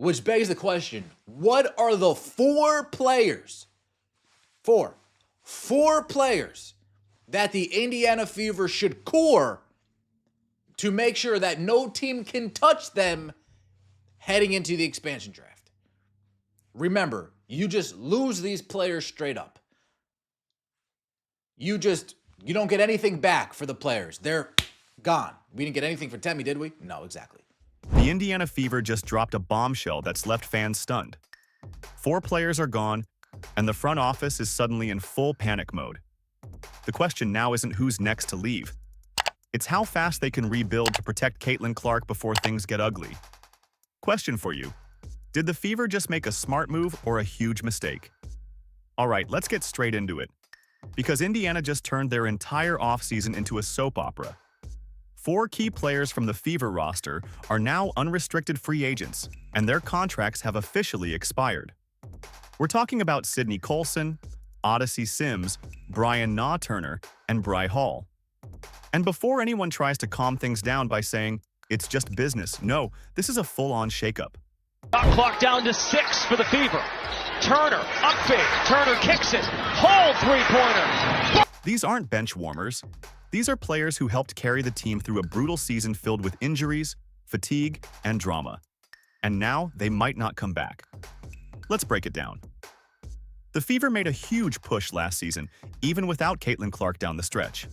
Which begs the question, what are the four players that the Indiana Fever should core to make sure that no team can touch them heading into the expansion draft? Remember, you just lose these players straight up. You don't get anything back for the players. They're gone. We didn't get anything for Temi, did we? No, exactly. The Indiana Fever just dropped a bombshell that's left fans stunned. 4 players are gone, and the front office is suddenly in full panic mode. The question now isn't who's next to leave. It's how fast they can rebuild to protect Caitlin Clark before things get ugly. Question for you. Did the Fever just make a smart move or a huge mistake? Alright, let's get straight into it. Because Indiana just turned their entire offseason into a soap opera. 4 key players from the Fever roster are now unrestricted free agents, and their contracts have officially expired. We're talking about Sydney Colson, Odyssey Sims, Brian Turner, and Bry Hall. And before anyone tries to calm things down by saying, it's just business, no, this is a full-on shakeup. Shot clock down to 6 for the Fever. Turner, up fake, Turner kicks it, Hall three-pointer. These aren't bench warmers. These are players who helped carry the team through a brutal season filled with injuries, fatigue, and drama. And now they might not come back. Let's break it down. The Fever made a huge push last season, even without Caitlin Clark down the stretch.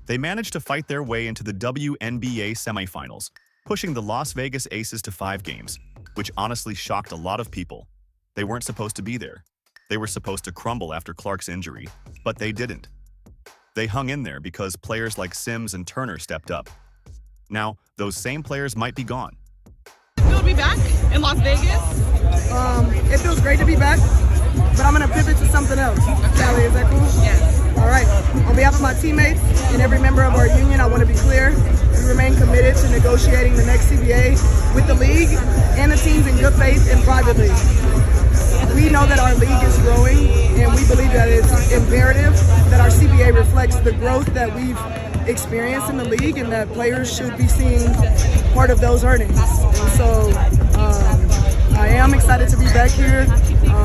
They managed to fight their way into the WNBA semifinals, pushing the Las Vegas Aces to 5 games, which honestly shocked a lot of people. They weren't supposed to be there. They were supposed to crumble after Clark's injury, but they didn't. They hung in there because players like Sims and Turner stepped up. Now, those same players might be gone. Feel to be back in Las Vegas? It feels great to be back, but I'm going to pivot to something else. Callie, is that cool? Yes. All right. On behalf of my teammates and every member of our union, I want to be clear. We remain committed to negotiating the next CBA with the league and the teams in good faith and privately. We know that our league is growing, and we believe that it's imperative that our CBA reflects the growth that we've experienced in the league, and that players should be seeing part of those earnings. And so I am excited to be back here,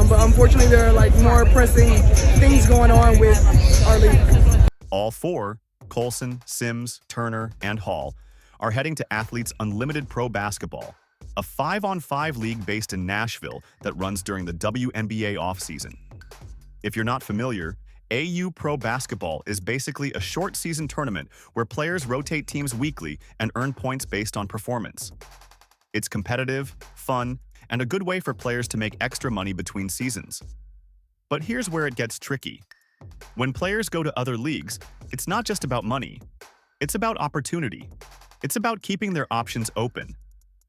but unfortunately there are more pressing things going on with our league. All 4, Colson, Sims, Turner, and Hall, are heading to Athletes Unlimited Pro Basketball, a 5-on-5 league based in Nashville that runs during the WNBA offseason. If you're not familiar, AU Pro Basketball is basically a short season tournament where players rotate teams weekly and earn points based on performance. It's competitive, fun, and a good way for players to make extra money between seasons. But here's where it gets tricky. When players go to other leagues, it's not just about money. It's about opportunity. It's about keeping their options open.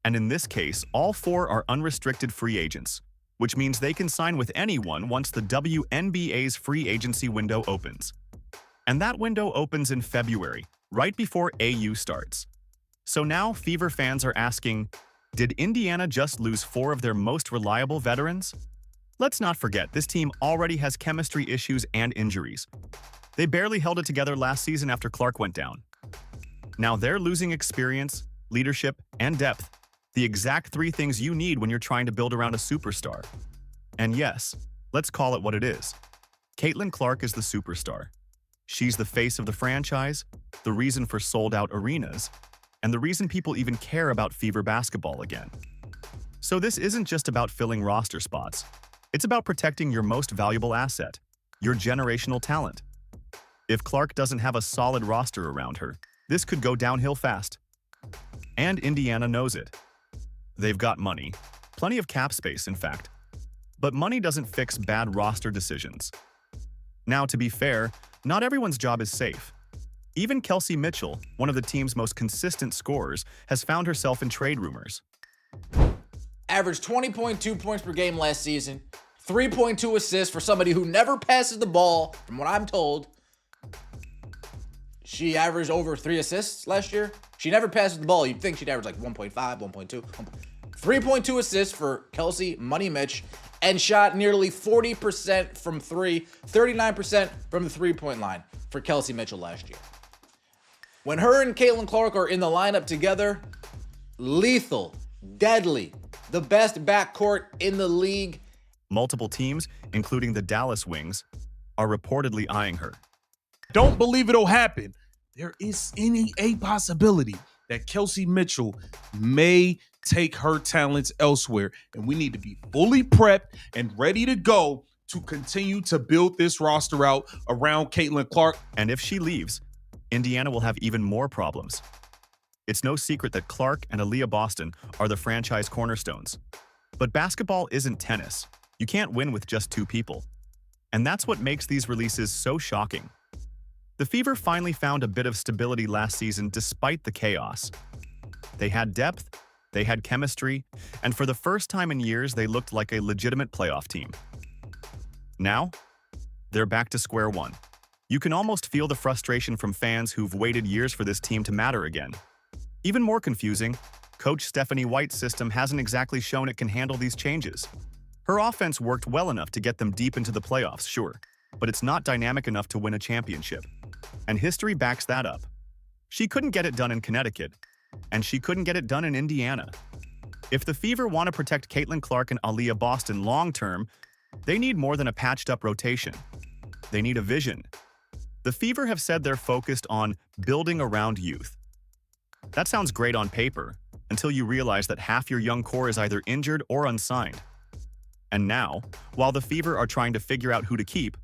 And in this case, all 4 are unrestricted free agents, which means they can sign with anyone once the WNBA's free agency window opens. And that window opens in February, right before AU starts. So now Fever fans are asking, did Indiana just lose 4 of their most reliable veterans? Let's not forget, this team already has chemistry issues and injuries. They barely held it together last season after Clark went down. Now they're losing experience, leadership, and depth. The exact 3 things you need when you're trying to build around a superstar. And yes, let's call it what it is. Caitlin Clark is the superstar. She's the face of the franchise, the reason for sold-out arenas, and the reason people even care about Fever basketball again. So this isn't just about filling roster spots. It's about protecting your most valuable asset, your generational talent. If Clark doesn't have a solid roster around her, this could go downhill fast. And Indiana knows it. They've got money, plenty of cap space, in fact. But money doesn't fix bad roster decisions. Now, to be fair, not everyone's job is safe. Even Kelsey Mitchell, one of the team's most consistent scorers, has found herself in trade rumors. Averaged 20.2 points per game last season, 3.2 assists for somebody who never passes the ball, from what I'm told. She averaged over 3 assists last year. She never passes the ball. You'd think she'd average 1.5, 1.2. 3.2 assists for Kelsey Money Mitch, and shot nearly 40% from 3, 39% from the three-point line for Kelsey Mitchell last year. When her and Caitlin Clark are in the lineup together, lethal, deadly, the best backcourt in the league. Multiple teams, including the Dallas Wings, are reportedly eyeing her. Don't believe it'll happen. There is a possibility that Kelsey Mitchell may take her talents elsewhere, and we need to be fully prepped and ready to go to continue to build this roster out around Caitlin Clark. And if she leaves, Indiana will have even more problems. It's no secret that Clark and Aaliyah Boston are the franchise cornerstones. But basketball isn't tennis. You can't win with just two people. And that's what makes these releases so shocking. The Fever finally found a bit of stability last season despite the chaos. They had depth, they had chemistry, and for the first time in years, they looked like a legitimate playoff team. Now, they're back to square one. You can almost feel the frustration from fans who've waited years for this team to matter again. Even more confusing, Coach Stephanie White's system hasn't exactly shown it can handle these changes. Her offense worked well enough to get them deep into the playoffs, sure, but it's not dynamic enough to win a championship. And history backs that up. She couldn't get it done in Connecticut, and she couldn't get it done in Indiana. If the Fever want to protect Caitlin Clark and Aaliyah Boston long-term, they need more than a patched-up rotation. They need a vision. The Fever have said they're focused on building around youth. That sounds great on paper, until you realize that half your young core is either injured or unsigned. And now, while the Fever are trying to figure out who to keep,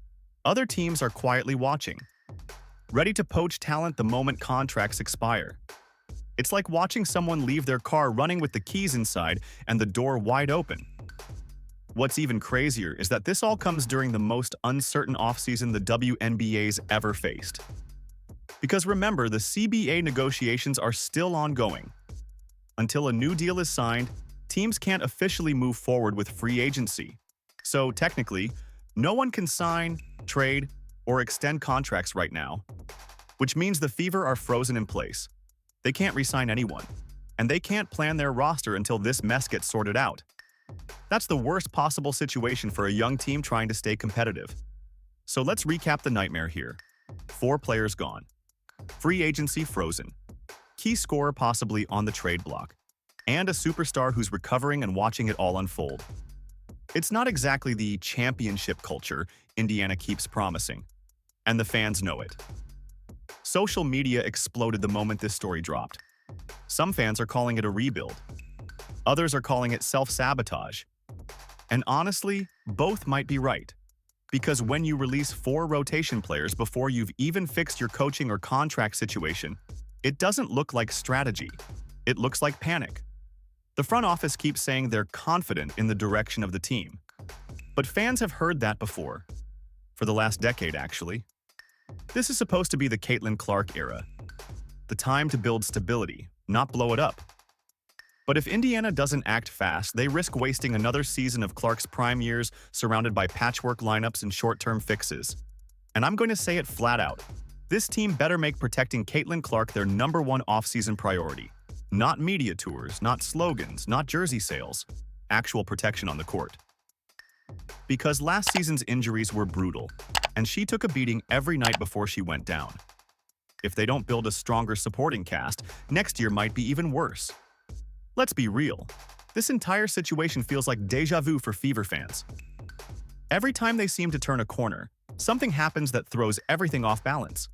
other teams are quietly watching, ready to poach talent the moment contracts expire. It's like watching someone leave their car running with the keys inside and the door wide open. What's even crazier is that this all comes during the most uncertain offseason the WNBA's ever faced. Because remember, the CBA negotiations are still ongoing. Until a new deal is signed, teams can't officially move forward with free agency. So technically, no one can sign, trade, or extend contracts right now, which means the Fever are frozen in place. They can't re-sign anyone, and they can't plan their roster until this mess gets sorted out. That's the worst possible situation for a young team trying to stay competitive. So let's recap the nightmare here. 4 players gone. Free agency frozen. Key scorer possibly on the trade block. And a superstar who's recovering and watching it all unfold. It's not exactly the championship culture Indiana keeps promising, and the fans know it. Social media exploded the moment this story dropped. Some fans are calling it a rebuild. Others are calling it self-sabotage. And honestly, both might be right. Because when you release 4 rotation players before you've even fixed your coaching or contract situation, it doesn't look like strategy. It looks like panic. The front office keeps saying they're confident in the direction of the team. But fans have heard that before. For the last decade, actually. This is supposed to be the Caitlin Clark era. The time to build stability, not blow it up. But if Indiana doesn't act fast, they risk wasting another season of Clark's prime years surrounded by patchwork lineups and short-term fixes. And I'm going to say it flat out. This team better make protecting Caitlin Clark their #1 offseason priority. Not media tours, not slogans, not jersey sales. Actual protection on the court. Because last season's injuries were brutal, and she took a beating every night before she went down. If they don't build a stronger supporting cast, next year might be even worse. Let's be real. This entire situation feels like déjà vu for Fever fans. Every time they seem to turn a corner, something happens that throws everything off balance.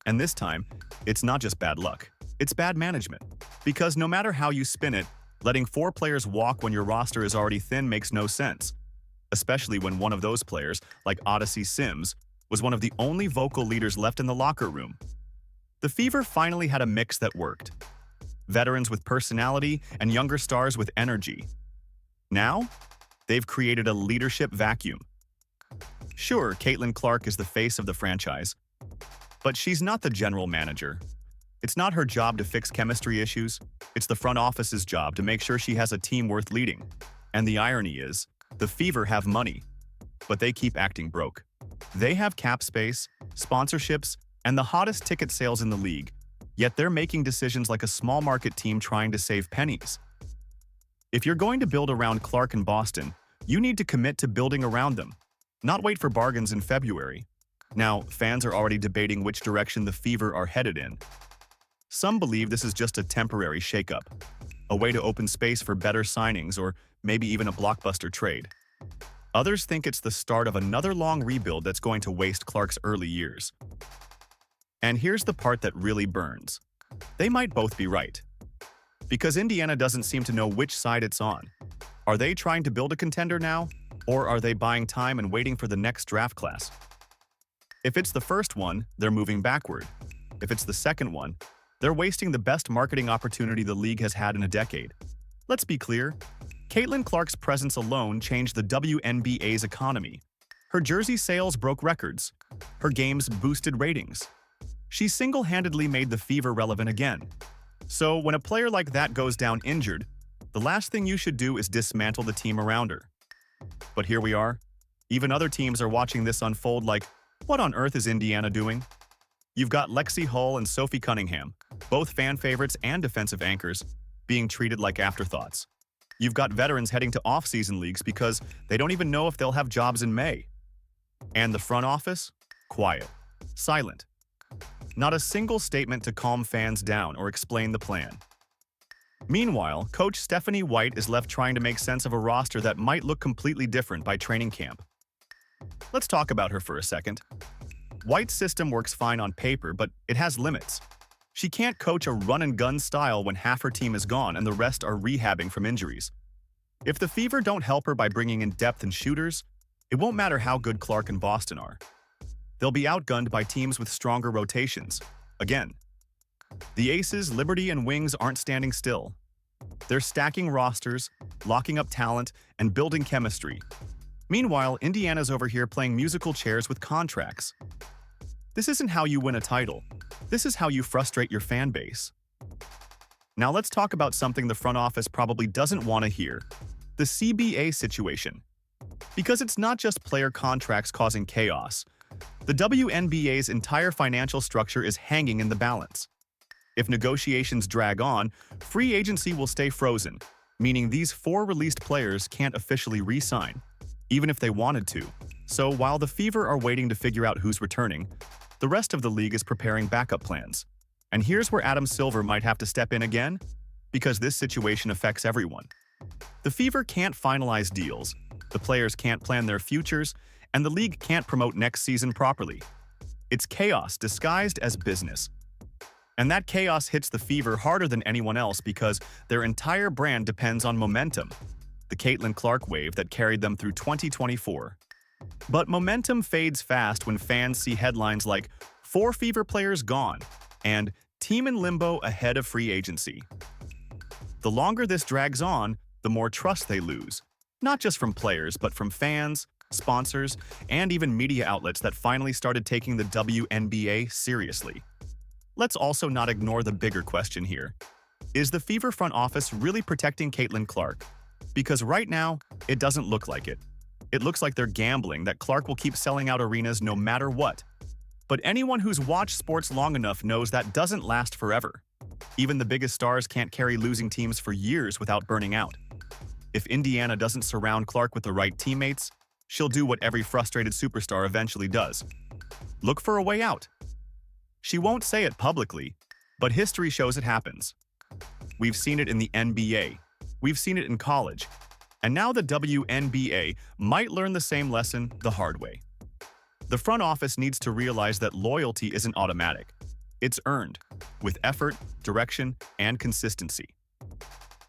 And this time, it's not just bad luck. It's bad management. Because no matter how you spin it, letting 4 players walk when your roster is already thin makes no sense. Especially when one of those players, like Odyssey Sims, was one of the only vocal leaders left in the locker room. The Fever finally had a mix that worked. Veterans with personality and younger stars with energy. Now, they've created a leadership vacuum. Sure, Caitlin Clark is the face of the franchise, but she's not the general manager. It's not her job to fix chemistry issues. It's the front office's job to make sure she has a team worth leading. And the irony is, the Fever have money, but they keep acting broke. They have cap space, sponsorships, and the hottest ticket sales in the league, yet they're making decisions like a small market team trying to save pennies. If you're going to build around Clark and Boston, you need to commit to building around them, not wait for bargains in February. Now, fans are already debating which direction the Fever are headed in. Some believe this is just a temporary shakeup. a way to open space for better signings or maybe even a blockbuster trade. Others think it's the start of another long rebuild that's going to waste Clark's early years. And here's the part that really burns. They might both be right. Because Indiana doesn't seem to know which side it's on. Are they trying to build a contender now? Or are they buying time and waiting for the next draft class? If it's the first one, they're moving backward. If it's the second one, they're wasting the best marketing opportunity the league has had in a decade. Let's be clear. Caitlin Clark's presence alone changed the WNBA's economy. Her jersey sales broke records. Her games boosted ratings. She single-handedly made the Fever relevant again. So when a player like that goes down injured, the last thing you should do is dismantle the team around her. But here we are. Even other teams are watching this unfold like, what on earth is Indiana doing? You've got Lexi Hull and Sophie Cunningham, both fan favorites and defensive anchors, being treated like afterthoughts. You've got veterans heading to off-season leagues because they don't even know if they'll have jobs in May. And the front office? Quiet. Silent. Not a single statement to calm fans down or explain the plan. Meanwhile, Coach Stephanie White is left trying to make sense of a roster that might look completely different by training camp. Let's talk about her for a second. White's system works fine on paper, but it has limits. She can't coach a run-and-gun style when half her team is gone and the rest are rehabbing from injuries. If the Fever don't help her by bringing in depth and shooters, it won't matter how good Clark and Boston are. They'll be outgunned by teams with stronger rotations. Again. The Aces, Liberty, and Wings aren't standing still. They're stacking rosters, locking up talent, and building chemistry. Meanwhile, Indiana's over here playing musical chairs with contracts. This isn't how you win a title. This is how you frustrate your fan base. Now let's talk about something the front office probably doesn't want to hear. The CBA situation. Because it's not just player contracts causing chaos. The WNBA's entire financial structure is hanging in the balance. If negotiations drag on, free agency will stay frozen, meaning these 4 released players can't officially re-sign, even if they wanted to. So while the Fever are waiting to figure out who's returning, the rest of the league is preparing backup plans. And here's where Adam Silver might have to step in again, because this situation affects everyone. The Fever can't finalize deals, the players can't plan their futures, and the league can't promote next season properly. It's chaos disguised as business. And that chaos hits the Fever harder than anyone else because their entire brand depends on momentum, the Caitlin Clark wave that carried them through 2024. But momentum fades fast when fans see headlines like 4 Fever players gone and team in limbo ahead of free agency. The longer this drags on, the more trust they lose, not just from players, but from fans, sponsors, and even media outlets that finally started taking the WNBA seriously. Let's also not ignore the bigger question here. Is the Fever front office really protecting Caitlin Clark? Because right now, it doesn't look like it. It looks like they're gambling that Clark will keep selling out arenas no matter what. But anyone who's watched sports long enough knows that doesn't last forever. Even the biggest stars can't carry losing teams for years without burning out. If Indiana doesn't surround Clark with the right teammates, she'll do what every frustrated superstar eventually does. Look for a way out. She won't say it publicly, but history shows it happens. We've seen it in the NBA. We've seen it in college. And now the WNBA might learn the same lesson the hard way. The front office needs to realize that loyalty isn't automatic. It's earned, with effort, direction, and consistency.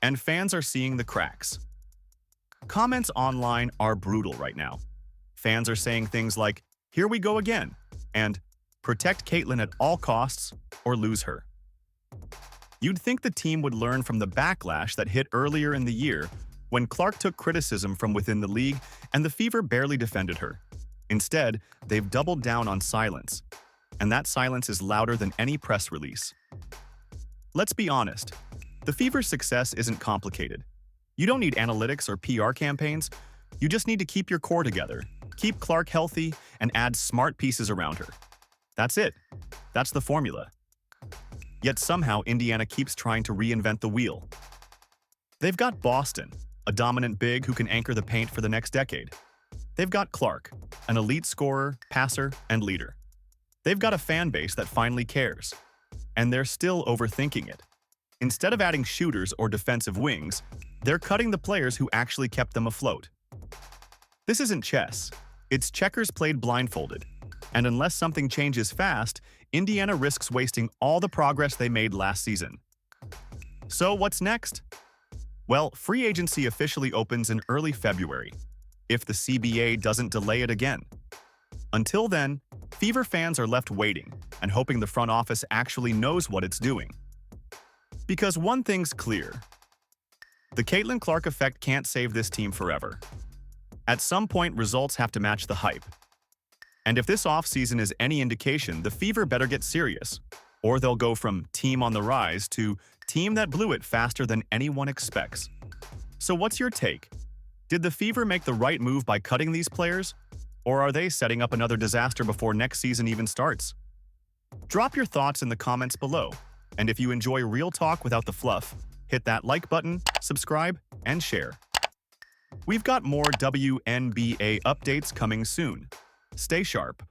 And fans are seeing the cracks. Comments online are brutal right now. Fans are saying things like, "Here we go again," and "Protect Caitlin at all costs or lose her." You'd think the team would learn from the backlash that hit earlier in the year when Clark took criticism from within the league and the Fever barely defended her. Instead, they've doubled down on silence, and that silence is louder than any press release. Let's be honest, the Fever's success isn't complicated. You don't need analytics or PR campaigns. You just need to keep your core together, keep Clark healthy, and add smart pieces around her. That's it. That's the formula. Yet somehow Indiana keeps trying to reinvent the wheel. They've got Boston, a dominant big who can anchor the paint for the next decade. They've got Clark, an elite scorer, passer, and leader. They've got a fan base that finally cares. And they're still overthinking it. Instead of adding shooters or defensive wings, they're cutting the players who actually kept them afloat. This isn't chess. It's checkers played blindfolded. And unless something changes fast, Indiana risks wasting all the progress they made last season. So what's next? Well, free agency officially opens in early February, if the CBA doesn't delay it again. Until then, Fever fans are left waiting and hoping the front office actually knows what it's doing. Because one thing's clear. The Caitlin Clark effect can't save this team forever. At some point, results have to match the hype. And if this offseason is any indication, the Fever better get serious, or they'll go from team on the rise to team that blew it faster than anyone expects. So what's your take? Did the Fever make the right move by cutting these players? Or are they setting up another disaster before next season even starts? Drop your thoughts in the comments below. And if you enjoy real talk without the fluff, hit that like button, subscribe, and share. We've got more WNBA updates coming soon. Stay sharp.